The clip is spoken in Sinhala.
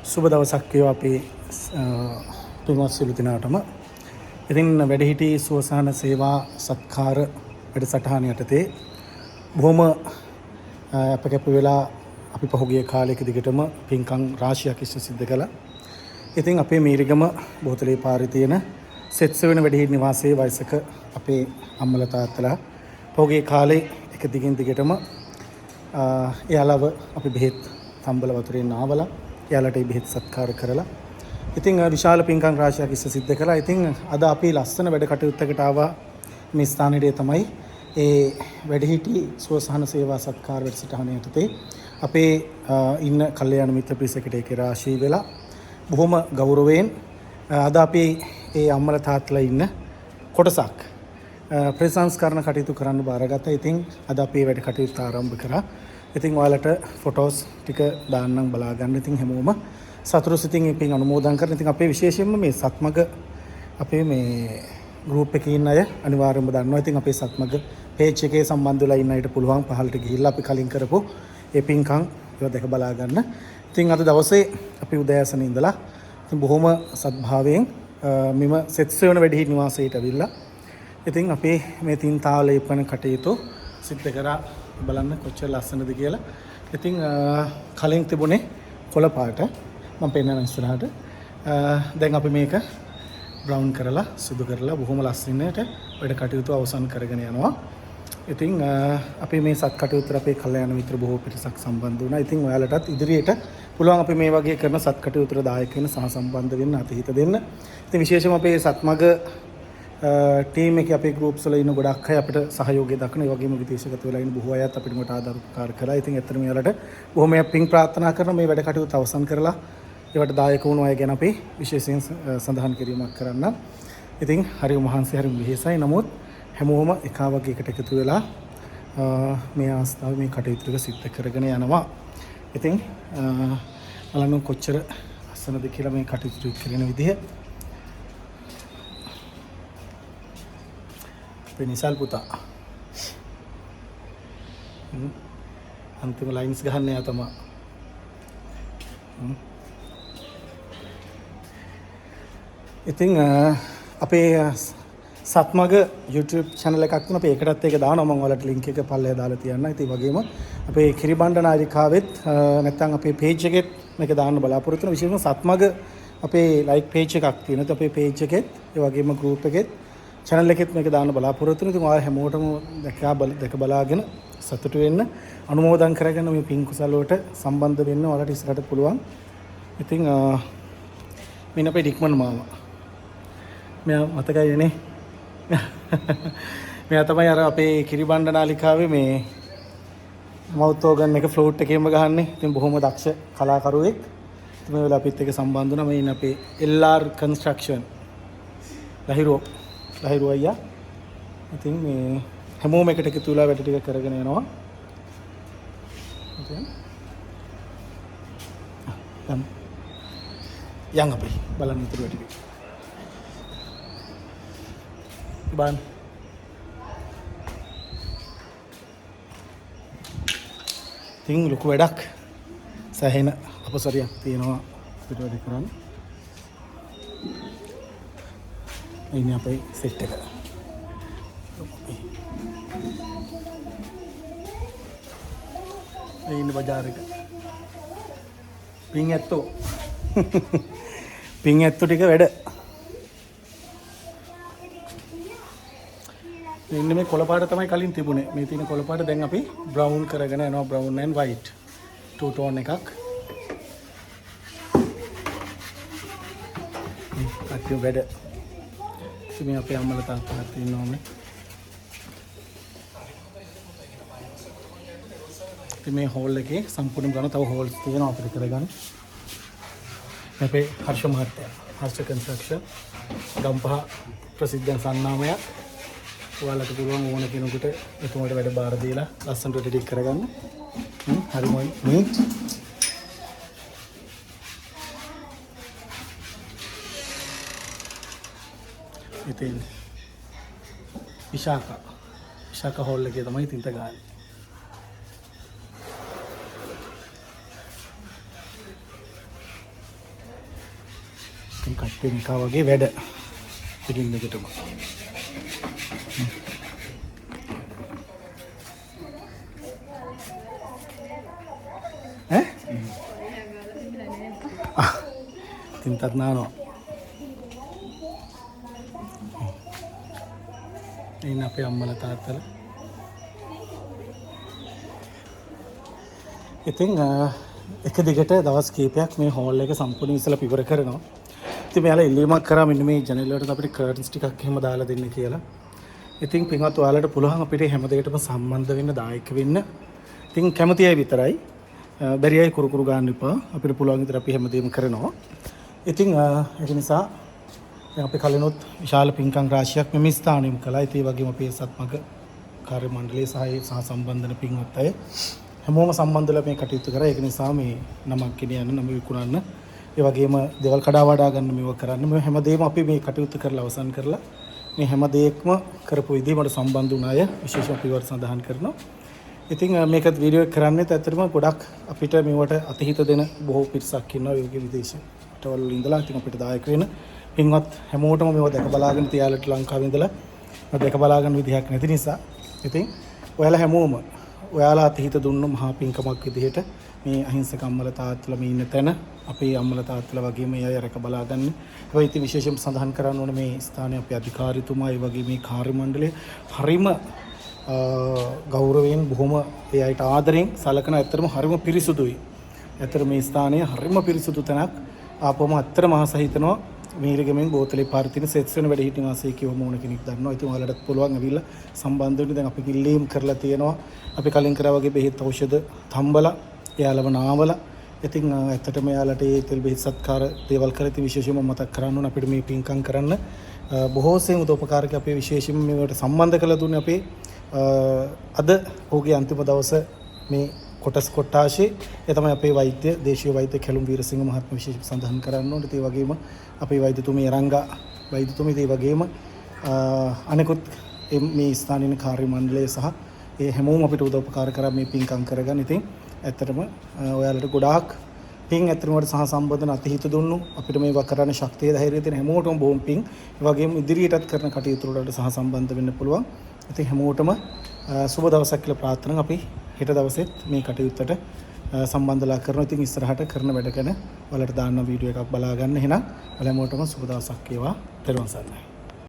සුබ දවසක් වේවා අපේ තුන්වත් සිළු දිනාටම. ඉතින් වැඩිහිටි සුවසහන සේවා සත්කාර වැඩසටහන යටතේ බොහොම අපකැප වෙලා අපි පහුගිය කාලයක දිගටම පින්කම් රාශියක් ඉෂ්ට සිද්ධ කළා. ඉතින් අපේ මීරිගම බෝතලේ පාරේ තියෙන සෙත්සෙවන වැඩිහිටි නිවාසයේ වයසක අපේ අම්මලා තාත්තලා පහුගිය කාලේ එක දිගින් දිගටම එයාලව අපි බෙහෙත් තම්බල වතුරෙන් ආවලා එයාලට බෙහෙත් සත්කාර කරලා ඉතින් විශාල පින්කම් රාශියක් ඉස්ස සිද්ධ කළා. ඉතින් අද අපි ලස්සන වැඩ කටයුත්තකට ආවා මේ ස්ථානයේ තමයි ඒ වැඩිහිටි සුවසහන සේවා සත්කාර වැඩසටහන යටතේ අපේ ඉන්න කල්යාණ මිත්‍ර පිරිසකට ඒක රාශී වෙලා බොහොම ගෞරවයෙන් අද අපි ඒ අම්මලා තාත්තලා ඉන්න කොටසක් ප්‍රසංස්කරණ කටයුතු කරන්න බාරගත්තා. ඉතින් අද අපි වැඩ කටයුතු ආරම්භ කරා. ඉතින් ඔයාලට ෆොටෝස් ටික දාන්නම් බලා ගන්න. ඉතින් හැමෝම සතුරු සිතින් ඉතින් අනුමෝදන් කරන. ඉතින් අපේ විශේෂයෙන්ම මේ සත්මග අපේ මේ ගෲප් එකේ ඉන්න අය අනිවාර්යයෙන්ම දන්නවා. ඉතින් අපේ සත්මග පේජ් එකේ සම්බන්ධ වෙලා ඉන්න අයට පුළුවන් පහළට ගිහිල්ලා අපි කලින් කරපු ඒ පින්කම් ඒවා දැක බලා ගන්න. ඉතින් අද දවසේ අපි උදෑසන ඉඳලා ඉතින් බොහොම සත්භාවයෙන් මෙම සෙත්සෙවන වැඩිහිටි නිවාසයට අවිල්ලා ඉතින් අපේ මේ තින් තාලේපන කටයුතු සිද්ධ කරා. බලන්න කොච්චර ලස්සනද කියලා. ඉතින් කලින් තිබුණේ කොළ පාට මම පෙන්නන ඉස්සරහට. දැන් අපි මේක බ්‍රවුන් කරලා සුදු කරලා බොහොම ලස්සනට වැඩ කටයුතු අවසන් කරගෙන යනවා. ඉතින් අපි මේ සත් කටයුත්තට අපේ කල්යාණ මිත්‍ර බොහෝ පිරිසක් සම්බන්ධ වුණා. ඉතින් ඔයාලටත් ඉදිරියට පුළුවන් අපි මේ වගේ කරන සත් කටයුත්තට දායක වෙන්න සහ සම්බන්ධ වෙන්න අතහිත දෙන්න. ඉතින් විශේෂයෙන්ම අපේ සත්මග ටීම් එකේ අපේ ගෲප්ස් වල ඉන්න ගොඩක් අය අපිට සහයෝගය දක්වන. ඒ වගේම විදේශගත වෙලා ඉන්න බොහෝ අයත් අපිට මට ආදර උපකාර කළා. ඉතින් ඇත්තටම යාලට බොහොම පිං ප්‍රාර්ථනා කරන මේ වැඩ කටයුතු අවසන් කරලා ඒවට දායක වුණු අය ගැන අපි විශේෂයෙන් සඳහන් කිරීමක් කරන්න. ඉතින් හරි මහන්සි හරි විශේෂයි. නමුත් හැමෝම එකවගේ එකට එකතු වෙලා මේ අවස්ථාවේ මේ කටයුතු ටික සිද්ධ කරගෙන යනවා. ඉතින් බලන්න කොච්චර අසනද කියලා මේ කටයුතු කරන විදිහ. නිසල් පුතා අන්තිම ලයින්ස් ගහන්න යා තමයි. ඉතින් අපේ සත්මග YouTube channel එකක් තියෙනවා. අපි ඒකටත් ඒක දානවා. මම ඔයාලට link එක පල්ලෙහා දාලා තියන්නම්. ඉතින් වගේම අපේ කිරිබණ්ඩ නාලිකාවෙත් නැත්නම් අපේ page එකෙත් මේක දාන්න බලාපොරොත්තු වෙනවා. විශේෂයෙන්ම සත්මග අපේ like page එකක් තියෙනවා. අපේ page එකෙත් ඒ වගේම group එකෙත් channel එකෙත් මේක දාන්න බලාපොරොත්තු වෙනවා. ඉතින් ඔයාලා හැමෝටම දැක බලාගෙන සතුටු වෙන්න අනුමෝදන් කරගෙන මේ පින් කුසල වලට සම්බන්ධ වෙන්න ඔයාලට ඉස්සරහට පුළුවන්. ඉතින් මින් අපේ ඩික්මන් මාමා මෙයා මතකයි නේ. මෙයා තමයි අර අපේ කිරිබණ්ඩ නාලිකාවේ මේ මවුත් ඕගන් එක ෆ්ලූට් එකේම ගහන්නේ. ඉතින් බොහොම දක්ෂ කලාකරුවෙක්. ඉතින් මේ වෙලාව අපිත් එක්ක සම්බන්ධ වුණා. මේ ඉන්න අපේ LR construction ලහිරුව අයියා. ඉතින් මේ හැමෝම එකට එකතු වෙලා වැඩ ටික කරගෙන යනවා. යන් අපි බලන්න ඉතුරු වැඩ ටික. බන් ඉතින් ලොකු වැඩක් සෑහෙන අපසරියක් තියෙනවා අපිට වැඩ කරන්න. ini apa set එක ini බජාර එක පින් ඇත්තෝ ටික වැඩ ඉන්නේ මේ කොළ පාට තමයි කලින් තිබුණේ. මේ තියෙන කොළ පාට දැන් අපි බ්‍රවුන් කරගෙන යනවා. Brown and white two tone එකක්. අක්කු වැඩ මේ අපේ අම්මලා තාත්තලා ඉන්නවා මේ. ඉතින් මේ හෝල් එකේ සම්පූර්ණ ගන්න තව හෝල්ස් තියෙනවා අපිට කරගන්න. අපේ හර්ෂ මහත්තයා හර්ෂ කන්ස්ට්‍රක්ෂන් ගම්පහ ප්‍රසිද්ධ සන්නාමයක්. ඔයාලට පුළුවන් ඕන කෙනෙකුට එතුමාට වැඩ බාර දීලා ලස්සනට ඩිලිට් කරගන්න. හරිම මේ ඉතින් විශාක හෝල් එකේ තමයි තින්ත ගාන්නේ. ඉතින් කට්ටිය නිකා වගේ වැඩ පිටින් දෙකටම. ඉතින් තත් නානවා. ඉන්න අපේ අම්මලා තාත්තලා. ඉතින් එක දිගට දවස් කීපයක් මේ හෝල් එක සම්පූර්ණ ඉස්සලා පිවර කරනවා. ඉතින් මෙයාලා ඉල්ලීමක් කරා මෙන්න මේ ජනෙල් වලට අපිට කර්ටන්ස් ටිකක් එහෙම දාලා දෙන්න කියලා. ඉතින් පින්වත් ඔයාලට පුළුවන් අපිට හැම දෙයකටම සම්බන්ධ වෙන්න දායක වෙන්න. ඉතින් කැමති අය විතරයි. බැරි අය කුරු ගන්න එපා. අපිට පුළුවන් විතර අපි හැමදේම කරනවා. ඉතින් ඒක නිසා අපි කලිනුත් විශාල පින්කම් රාශියක් මෙමි ස්ථානෙම කළා. ඒ වගේම අපේ සත්මග කාර්ය මණ්ඩලයේ සහ සම්බන්ධන පින්වත් අය හැමෝම සම්බන්ධලා මේ කටයුතු කරා. ඒක නිසා මේ නමක් ගෙනියන්න නම විකුණන්න ඒ වගේම දේවල් කඩා වඩා ගන්න මේව කරන්න මේ හැමදේම අපි මේ කටයුතු කරලා අවසන් කරලා මේ හැම දෙයක්ම කරපු විදිහ මට සම්බන්ධ වුණ අය විශේෂම අපි වර සඳහන් කරනවා. ඉතින් මේකත් වීඩියෝ එක කරන්නේත් ඇත්තටම ගොඩක් අපිට මේවට අතහිත දෙන බොහෝ පිරිසක් ඉන්නවා ඒ වගේ විදේශ රටවල් වල ඉඳලා. ඉතින් අපිට දායක වෙන පින්වත් හැමෝටම මේව දැක බලාගෙන තියාලට ලංකාවේ ඉඳලා දැක බලාගෙන විදිහක් නැති නිසා ඉතින් ඔයාලා හැමෝම ඔයාලා අතහිත දුන්නු මහා පින්කමක් විදිහට මේ අහිංසක අම්මලා තාත්තලා මේ ඉන්න තැන අපේ අම්මලා තාත්තලා වගේම මේ අය රැක බලා ගන්න. ඒවා ඉතින් විශේෂයෙන් සඳහන් කරන්න ඕනේ මේ ස්ථානයේ අපේ අධිකාරීතුමා ඒ වගේ මේ කාර්ය මණ්ඩලය හරිම ගෞරවයෙන් බොහොම ඒ අයට ආදරෙන් සලකන ඇත්තටම හරිම පිරිසුදුයි. ඇත්තට මේ ස්ථානය හරිම පිරිසුදු තැනක්. ආපුවම අත්තර මහස හිතනවා මීරගමෙන් බෝතලේ පාර තියෙන සෙට්ස් වෙන වැඩ හිටි වාසය කියවම ඕන කෙනෙක් දන්නවා. ඉතින් ඔයාලටත් පුළුවන් ඇවිල්ලා සම්බන්ධ වෙන්න. දැන් අපි කිල්ලීම් කරලා තියෙනවා. අපි කලින් කරා වගේ බෙහෙත් ඖෂධ තම්බලා එයාලව නාවලා. ඉතින් ඇත්තටම එයාලට ඒ තෙල් බෙහෙත් සත්කාර දේවල් කරලා ඉතින් විශේෂයෙන්ම මතක් කරන්න ඕන අපිට මේ පින්කම් කරන්න බොහෝ සෙයින් උදව්පකාරක අපේ විශේෂයෙන්ම මේවට සම්බන්ධ කරලා දුන්නේ අපේ අද ඔහුගේ අන්තිම දවස මේ කොටස් කොටාශේ ඒ තමයි අපේ වෛද්‍ය දේශීය වෛද්‍ය කැලුම් වීරසිංහ මහත්මයා විශේෂ සඳහන් කරන්න ඕනේ. ඒ වගේම අපේ වෛද්‍යතුමී රංගා වෛද්‍යතුමී ඒ වගේම අනෙකුත් මේ ස්ථානීය කාර්ය මණ්ඩලය සහ ඒ හැමෝම අපිට උදව්පකාර කරා මේ පින්කම් කරගන්න. ඉතින් ඇත්තටම ඔයාලට ගොඩාක් පින් ඇත්තටම වල සහ සම්බන්ධන අතහිත දුන්නු අපිට මේවා කරන්න ශක්තිය ධෛර්යය දෙන හැමෝටම බොහොම පින්. ඒ වගේම ඉදිරියටත් කරන කටයුතු වලට සහ සම්බන්ධ වෙන්න පුළුවන්. ඉතින් හැමෝටම සුබ දවසක් කියලා ප්‍රාර්ථනා අපි හෙට දවසෙත් මේ කටයුත්තට සම්බන්ධලා කරනවා. ඉතින් ඉස්සරහට කරන වැඩ ගැන ඔයාලට දාන්න වීඩියෝ එකක් බලා ගන්න. එහෙනම් ඔයාලා හැමෝටම සුබ දවසක් වේවා. පෙරවන් සරණයි.